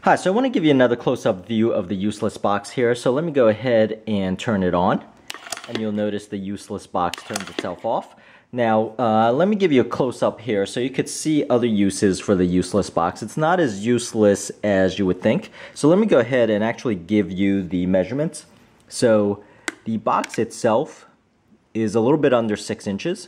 Hi, so I want to give you another close-up view of the useless box here. So let me go ahead and turn it on, and you'll notice the useless box turns itself off. Now, let me give you a close-up here so you could see other uses for the useless box. It's not as useless as you would think. So let me go ahead and actually give you the measurements. So the box itself is a little bit under 6 inches,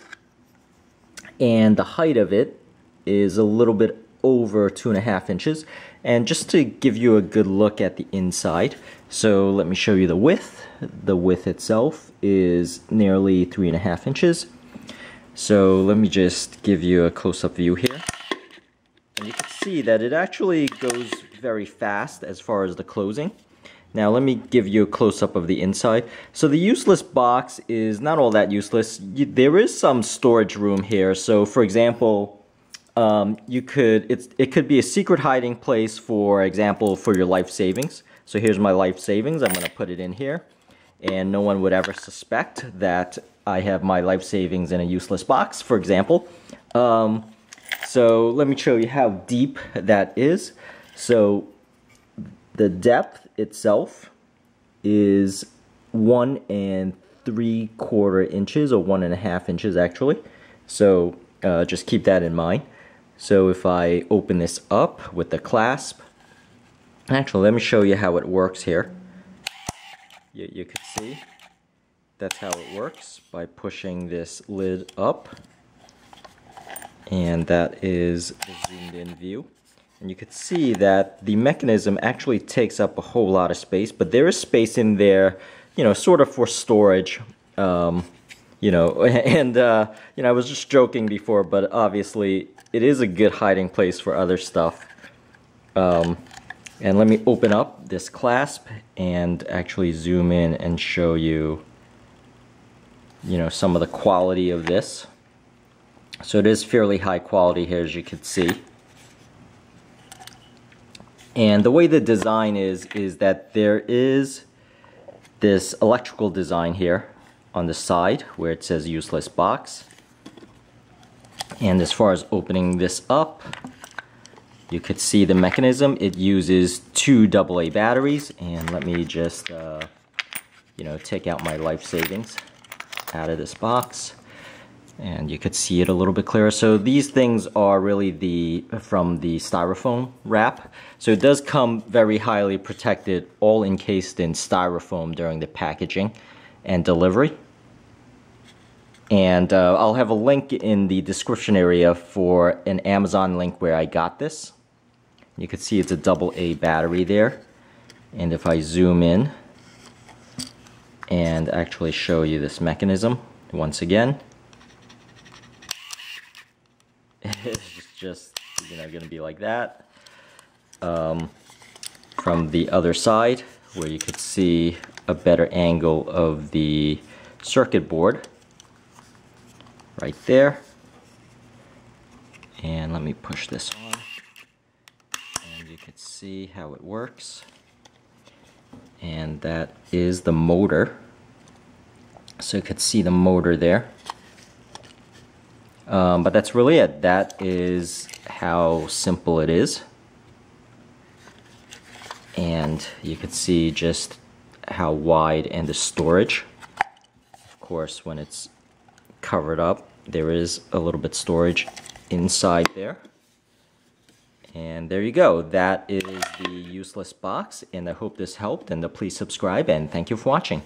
and the height of it is a little bit over 2.5 inches. And just to give you a good look at the inside, so let me show you the width. The width itself is nearly 3.5 inches. So let me just give you a close-up view here. And you can see that it actually goes very fast as far as the closing. Now let me give you a close-up of the inside. So the useless box is not all that useless. There is some storage room here. So for example, it could be a secret hiding place, for example, for your life savings. So here's my life savings. I'm going to put it in here, and no one would ever suspect that I have my life savings in a useless box, for example. So let me show you how deep that is. So the depth itself is 1 3/4 inches, or 1.5 inches actually. So just keep that in mind. So if I open this up with the clasp, actually let me show you how it works here. You can see that's how it works by pushing this lid up, and that is the zoomed in view. And you can see that the mechanism actually takes up a whole lot of space, but there is space in there, you know, sort of for storage. You know, and you know, I was just joking before, but obviously it is a good hiding place for other stuff. And let me open up this clasp and actually zoom in and show you, you know, some of the quality of this. So it is fairly high quality here, as you can see. And the way the design is that there is this electrical design here on the side where it says useless box. And as far as opening this up, you could see the mechanism. It uses 2 AA batteries, and let me just you know, take out my life savings out of this box, and you could see it a little bit clearer. So these things are really from the styrofoam wrap. So it does come very highly protected, all encased in styrofoam during the packaging and delivery. And I'll have a link in the description area for an Amazon link where I got this. You can see it's a AA battery there. And if I zoom in and actually show you this mechanism once again, it's just, you know, going to be like that. From the other side, where you could see a better angle of the circuit board, right there. And let me push this on, and you can see how it works. And that is the motor. So you could see the motor there. But that's really it. That is how simple it is. And you can see just how wide, and the storage. Of course, when it's covered up, there is a little bit storage inside there. And there you go. That is the useless box, and I hope this helped, and please subscribe, and thank you for watching.